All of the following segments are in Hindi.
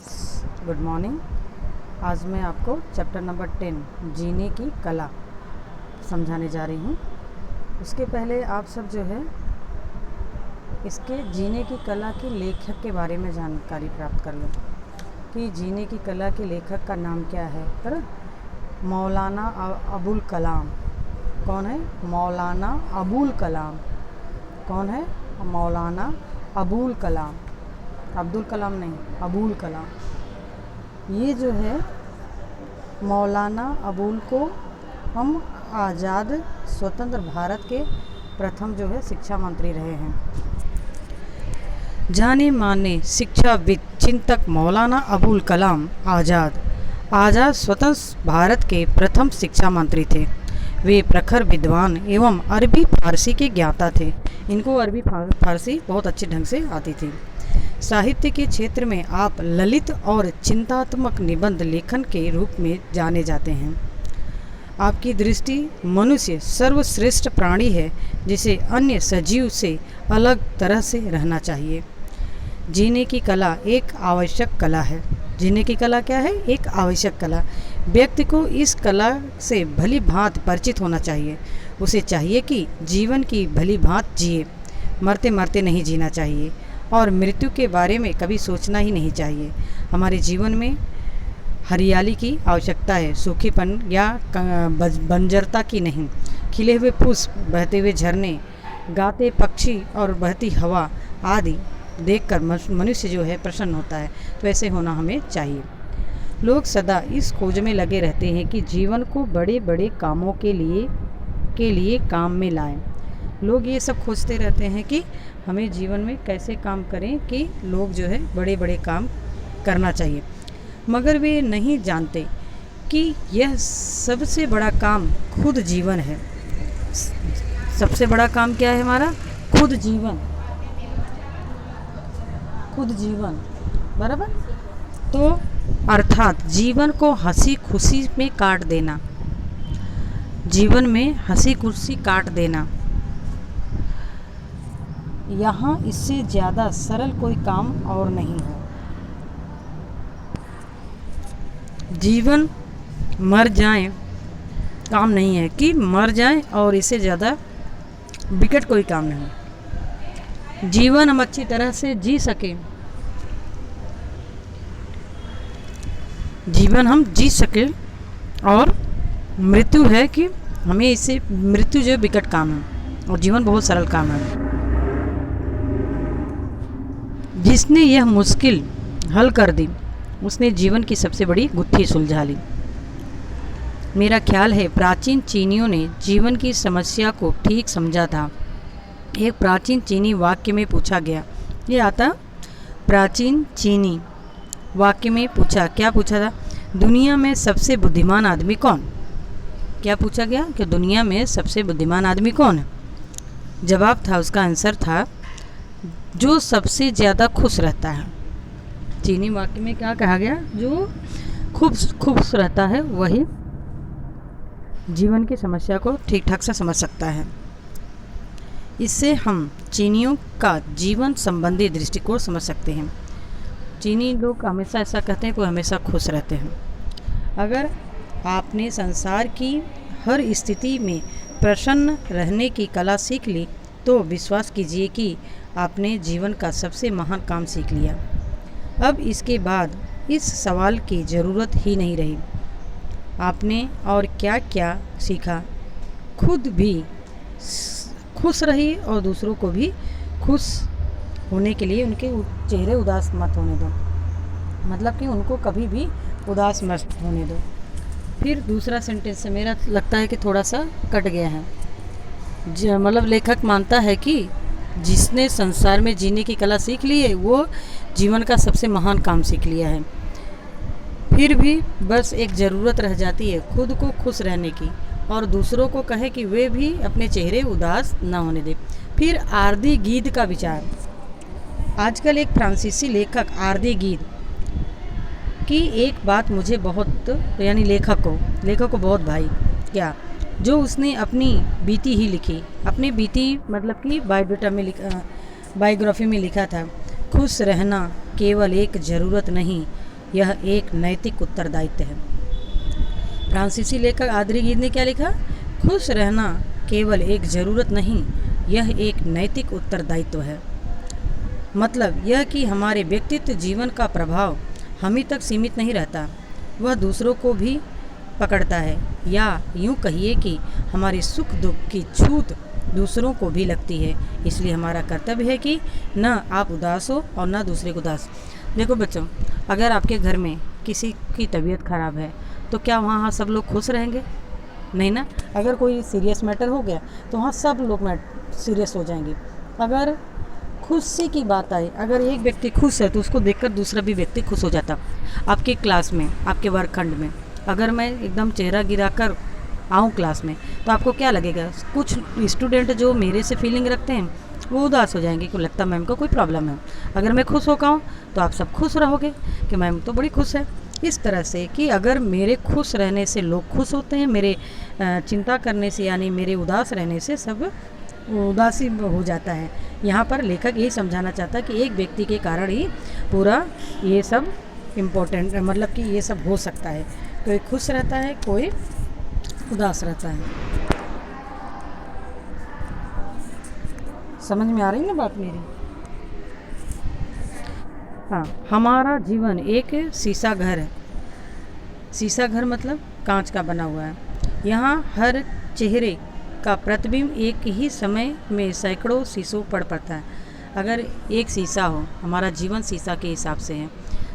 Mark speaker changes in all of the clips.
Speaker 1: Guys, good morning. आज मैं आपको चैप्टर नंबर 10 जीने की कला समझाने जा रही हूँ। उसके पहले आप सब जो है इसके जीने की कला के लेखक के बारे में जानकारी प्राप्त कर लो कि जीने की कला के लेखक का नाम क्या है। पर मौलाना अबुल कलाम। कौन है? मौलाना अबुल कलाम। कौन है? मौलाना अबुल कलाम। अब्दुल कलाम नहीं, अबुल कलाम। ये जो है मौलाना अबुल को हम आज़ाद स्वतंत्र भारत के प्रथम जो है शिक्षा मंत्री रहे हैं। जाने माने शिक्षाविद चिंतक मौलाना अबुल कलाम आज़ाद स्वतंत्र भारत के प्रथम शिक्षा मंत्री थे। वे प्रखर विद्वान एवं अरबी फारसी के ज्ञाता थे। इनको अरबी फारसी बहुत अच्छे ढंग से आती थी। साहित्य के क्षेत्र में आप ललित और चिंतात्मक निबंध लेखन के रूप में जाने जाते हैं। आपकी दृष्टि मनुष्य सर्वश्रेष्ठ प्राणी है जिसे अन्य सजीव से अलग तरह से रहना चाहिए। जीने की कला एक आवश्यक कला है। जीने की कला क्या है? एक आवश्यक कला। व्यक्ति को इस कला से भली भांति परिचित होना चाहिए। उसे चाहिए कि जीवन की भली भांति जिए। मरते मरते नहीं जीना चाहिए और मृत्यु के बारे में कभी सोचना ही नहीं चाहिए। हमारे जीवन में हरियाली की आवश्यकता है, सूखीपन या बंजरता की नहीं। खिले हुए पुष्प, बहते हुए झरने, गाते पक्षी और बहती हवा आदि देखकर मनुष्य जो है प्रसन्न होता है। तो ऐसे होना हमें चाहिए। लोग सदा इस खोज में लगे रहते हैं कि जीवन को बड़े बड़े कामों के लिए काम में लाएं। लोग ये सब खोजते रहते हैं कि हमें जीवन में कैसे काम करें कि लोग जो है बड़े बड़े काम करना चाहिए, मगर वे नहीं जानते कि यह सबसे बड़ा काम खुद जीवन है। सबसे बड़ा काम क्या है हमारा? खुद जीवन। खुद जीवन, बराबर। तो अर्थात जीवन को हंसी खुशी में काट देना। जीवन में हंसी खुशी काट देना, यहाँ इससे ज़्यादा सरल कोई काम और नहीं है। जीवन मर जाए काम नहीं है कि मर जाए, और इससे ज़्यादा विकट कोई काम नहीं। जीवन हम अच्छी तरह से जी सकें, जीवन हम जी सके, और मृत्यु है कि हमें इससे मृत्यु जो विकट काम है और जीवन बहुत सरल काम है। जिसने यह मुश्किल हल कर दी उसने जीवन की सबसे बड़ी गुत्थी सुलझा ली। मेरा ख्याल है प्राचीन चीनियों ने जीवन की समस्या को ठीक समझा था। एक प्राचीन चीनी वाक्य में पूछा गया, ये आता प्राचीन चीनी वाक्य में पूछा, क्या पूछा था? दुनिया में सबसे बुद्धिमान आदमी कौन? क्या पूछा गया कि दुनिया में सबसे बुद्धिमान आदमी कौन है? जवाब था, उसका आंसर था, जो सबसे ज़्यादा खुश रहता है। चीनी वाक्य में क्या कहा गया? जो खुश रहता है वही जीवन की समस्या को ठीक ठाक से समझ सकता है। इससे हम चीनियों का जीवन संबंधी दृष्टिकोण समझ सकते हैं। चीनी लोग हमेशा ऐसा कहते हैं कि वो हमेशा खुश रहते हैं। अगर आपने संसार की हर स्थिति में प्रसन्न रहने की कला सीख ली तो विश्वास कीजिए कि आपने जीवन का सबसे महान काम सीख लिया। अब इसके बाद इस सवाल की ज़रूरत ही नहीं रही, आपने और क्या क्या सीखा। खुद भी खुश रहिए और दूसरों को भी खुश होने के लिए उनके चेहरे उदास मत होने दो, मतलब कि उनको कभी भी उदास मत होने दो। फिर दूसरा सेंटेंस है, मेरा लगता है कि थोड़ा सा कट गया है। मतलब लेखक मानता है कि जिसने संसार में जीने की कला सीख ली है वो जीवन का सबसे महान काम सीख लिया है। फिर भी बस एक ज़रूरत रह जाती है खुद को खुश रहने की, और दूसरों को कहे कि वे भी अपने चेहरे उदास न होने दें। फिर आर्दी गीद का विचार। आजकल एक फ्रांसीसी लेखक आर्दी गीद की एक बात मुझे बहुत, यानी लेखक को बहुत भाई क्या, जो उसने अपनी बीती ही लिखी। अपनी बीती मतलब कि बायोग्राफी में लिखा था, खुश रहना केवल एक ज़रूरत नहीं यह एक नैतिक उत्तरदायित्व है। फ्रांसीसी लेखक आद्री गीत ने क्या लिखा? खुश रहना केवल एक ज़रूरत नहीं, यह एक नैतिक उत्तरदायित्व है। मतलब यह कि हमारे व्यक्तित्व जीवन का प्रभाव हम ही तक सीमित नहीं रहता, वह दूसरों को भी पकड़ता है, या यूँ कहिए कि हमारे सुख दुख की छूत दूसरों को भी लगती है। इसलिए हमारा कर्तव्य है कि न आप उदास हो और न दूसरे को उदास। देखो बच्चों, अगर आपके घर में किसी की तबीयत खराब है तो क्या वहाँ सब लोग खुश रहेंगे? नहीं ना। अगर कोई सीरियस मैटर हो गया तो वहाँ सब लोग सीरियस हो जाएंगे। अगर खुशी की बात आए, अगर एक व्यक्ति खुश है तो उसको देखकर दूसरा भी व्यक्ति खुश हो जाता। आपके क्लास में, आपके वर्गखंड में अगर मैं एकदम चेहरा गिराकर आऊँ क्लास में तो आपको क्या लगेगा? कुछ स्टूडेंट जो मेरे से फीलिंग रखते हैं वो उदास हो जाएंगे कि लगता मैम को कोई प्रॉब्लम है। अगर मैं खुश होकर आऊँ तो आप सब खुश रहोगे कि मैम तो बड़ी खुश है। इस तरह से कि अगर मेरे खुश रहने से लोग खुश होते हैं, मेरे चिंता करने से यानी मेरे उदास रहने से सब उदासी हो जाता है। यहाँ पर लेखक यही समझाना चाहता है कि एक व्यक्ति के कारण ही पूरा ये सब इम्पोर्टेंट, मतलब कि ये सब हो सकता है। कोई खुश रहता है, कोई उदास रहता है। समझ में आ रही ना बात मेरी? हाँ, हमारा जीवन एक शीशा घर है। शीशा घर मतलब कांच का बना हुआ है। यहाँ हर चेहरे का प्रतिबिंब एक ही समय में सैकड़ों शीशों पर पड़ता है। अगर एक शीशा हो, हमारा जीवन शीशा के हिसाब से है।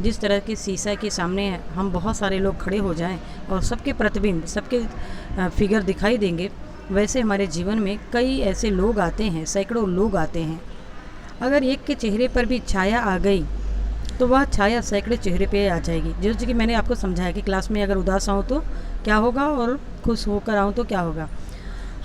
Speaker 1: जिस तरह के शीशा के सामने हम बहुत सारे लोग खड़े हो जाएं और सबके प्रतिबिंब, सबके फिगर दिखाई देंगे, वैसे हमारे जीवन में कई ऐसे लोग आते हैं, सैकड़ों लोग आते हैं। अगर एक के चेहरे पर भी छाया आ गई तो वह छाया सैकड़े चेहरे पे आ जाएगी। जैसे कि मैंने आपको समझाया कि क्लास में अगर उदास आऊँ तो क्या होगा और खुश होकर आऊँ तो क्या होगा।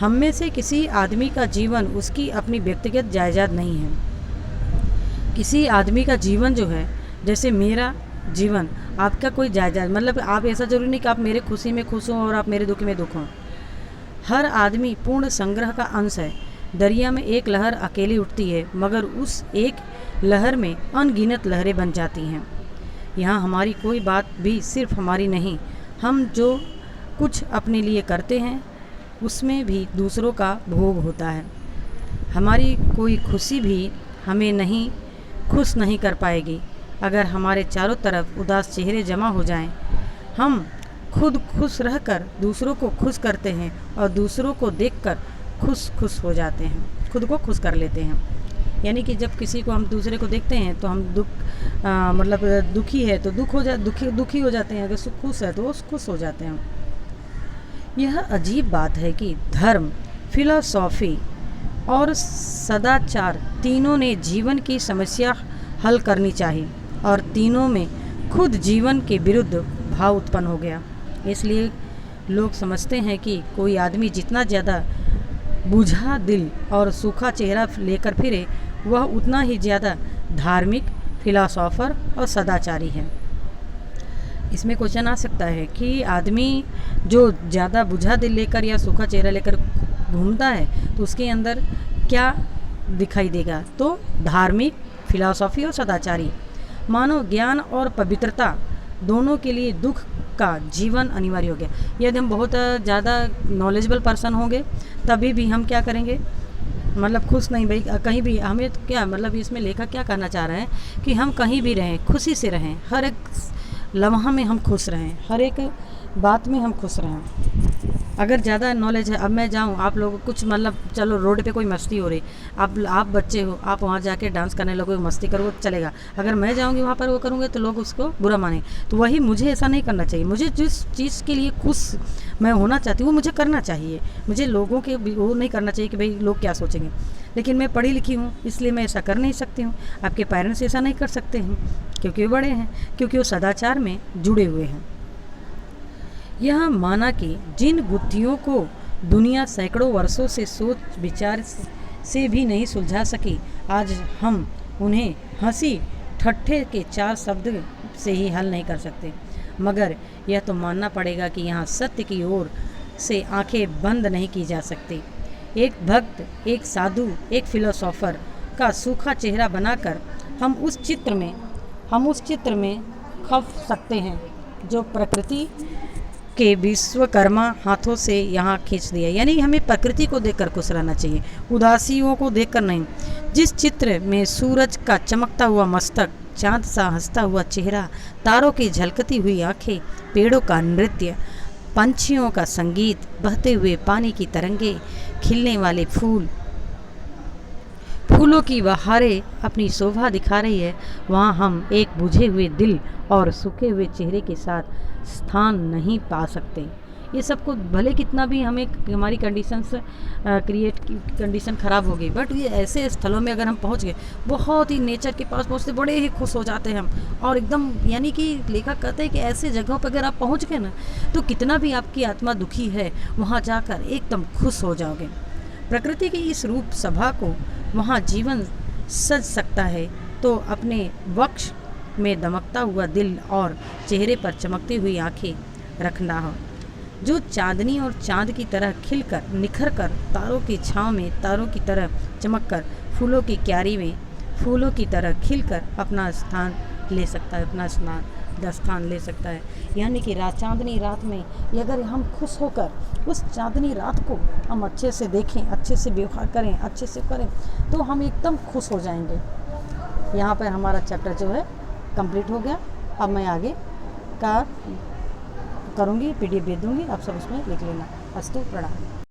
Speaker 1: हम में से किसी आदमी का जीवन उसकी अपनी व्यक्तिगत जायदाद नहीं है। किसी आदमी का जीवन जो है, जैसे मेरा जीवन आपका कोई जायदाद, मतलब आप ऐसा जरूरी नहीं कि आप मेरे खुशी में खुश हों और आप मेरे दुख में दुख हों। हर आदमी पूर्ण संग्रह का अंश है। दरिया में एक लहर अकेली उठती है मगर उस एक लहर में अनगिनत लहरें बन जाती हैं। यहाँ हमारी कोई बात भी सिर्फ हमारी नहीं, हम जो कुछ अपने लिए करते हैं उसमें भी दूसरों का भोग होता है। हमारी कोई खुशी भी हमें नहीं खुश नहीं कर पाएगी। अगर हमारे चारों तरफ उदास चेहरे जमा हो जाएं, हम खुद खुश रहकर दूसरों को खुश करते हैं और दूसरों को देखकर खुश हो जाते हैं, खुद को खुश कर लेते हैं। यानी कि जब किसी को हम दूसरे को देखते हैं तो हम मतलब दुखी है तो दुखी हो जाते हैं, अगर खुश है तो खुश हो जाते हैं। यह अजीब बात है कि धर्म, फिलॉसफी और सदाचार तीनों ने जीवन की समस्या हल करनी चाहिए और तीनों में खुद जीवन के विरुद्ध भाव उत्पन्न हो गया। इसलिए लोग समझते हैं कि कोई आदमी जितना ज़्यादा बुझा दिल और सूखा चेहरा लेकर फिरे वह उतना ही ज़्यादा धार्मिक, फिलॉसफर और सदाचारी है। इसमें क्वेश्चन आ सकता है कि आदमी जो ज़्यादा बुझा दिल लेकर या सूखा चेहरा लेकर घूमता है तो उसके अंदर क्या दिखाई देगा? तो धार्मिक, फिलॉसफी और सदाचारी। मानो ज्ञान और पवित्रता दोनों के लिए दुख का जीवन अनिवार्य हो गया। यदि हम बहुत ज़्यादा नॉलेजेबल पर्सन होंगे तभी भी हम क्या करेंगे, मतलब खुश नहीं भाई कहीं भी। हमें तो क्या मतलब इसमें लेखक क्या कहना चाह रहे हैं कि हम कहीं भी रहें, खुशी से रहें, हर एक लम्हा में हम खुश रहें, हर एक बात में हम खुश रहें। अगर ज़्यादा नॉलेज है, अब मैं जाऊँ, आप लोग कुछ मतलब चलो रोड पे कोई मस्ती हो रही, आप बच्चे हो, आप वहाँ जाके डांस करने लगो, मस्ती करो, चलेगा। अगर मैं जाऊँगी वहाँ पर वो करूँगे तो लोग उसको बुरा माने। तो वही मुझे ऐसा नहीं करना चाहिए। मुझे जिस चीज़ के लिए खुश मैं होना चाहती हूँ वो मुझे करना चाहिए। मुझे लोगों के वो नहीं करना चाहिए कि भाई लोग क्या सोचेंगे। लेकिन मैं पढ़ी लिखी हूँ इसलिए मैं ऐसा कर नहीं सकती हूँ। आपके पेरेंट्स ऐसा नहीं कर सकते हैं क्योंकि वो बड़े हैं, क्योंकि वो सदाचार में जुड़े हुए हैं। यह माना कि जिन गुत्थियों को दुनिया सैकड़ों वर्षों से सोच विचार से भी नहीं सुलझा सकी, आज हम उन्हें हंसी ठट्ठे के 4 शब्द से ही हल नहीं कर सकते। मगर यह तो मानना पड़ेगा कि यहाँ सत्य की ओर से आंखें बंद नहीं की जा सकती। एक भक्त, एक साधु, एक फिलोसोफर का सूखा चेहरा बनाकर हम उस चित्र में खप सकते हैं, जो प्रकृति के विश्वकर्मा हाथों से यहाँ खींच दिया। यानी हमें प्रकृति को देखकर खुश रहना चाहिए, उदासियों को देखकर नहीं। जिस चित्र में सूरज का चमकता हुआ मस्तक, चांद सा हंसता हुआ चेहरा, तारों की झलकती हुई आंखें, पेड़ों का नृत्य, पंछियों का संगीत, बहते हुए पानी की तरंगे, खिलने वाले फूल, फूलों की बहारें अपनी शोभा दिखा रही है, वहाँ हम एक बुझे हुए दिल और सूखे हुए चेहरे के साथ स्थान नहीं पा सकते। ये सब को भले कितना भी हमें हमारी कंडीशन ख़राब हो गई, बट ये ऐसे स्थलों में अगर हम पहुंच गए, बहुत ही नेचर के पास पहुंचते बड़े ही खुश हो जाते हैं हम। और एकदम यानी कि लेखक कहते हैं कि ऐसे जगहों पर अगर आप पहुंच गए ना, तो कितना भी आपकी आत्मा दुखी है, वहाँ जाकर एकदम खुश हो जाओगे। प्रकृति की इस रूप सभा को वहाँ जीवन सज सकता है, तो अपने वक्ष में दमकता हुआ दिल और चेहरे पर चमकती हुई आंखें रखना हो, जो चांदनी और चांद की तरह खिलकर निखर कर तारों की छाँव में तारों की तरह चमक कर फूलों की क्यारी में फूलों की तरह खिलकर अपना स्थान ले सकता है, अपना स्थान ले सकता है। यानी कि चांदनी रात में अगर हम खुश होकर उस चांदनी रात को हम अच्छे से देखें, अच्छे से व्यवहार करें, अच्छे से करें, तो हम एकदम खुश हो जाएंगे। यहाँ पर हमारा चैप्टर जो है कंप्लीट हो गया। अब मैं आगे का करूँगी, PDF भेज दूँगी, आप सब उसमें लिख लेना। अस्तु, प्रणाम।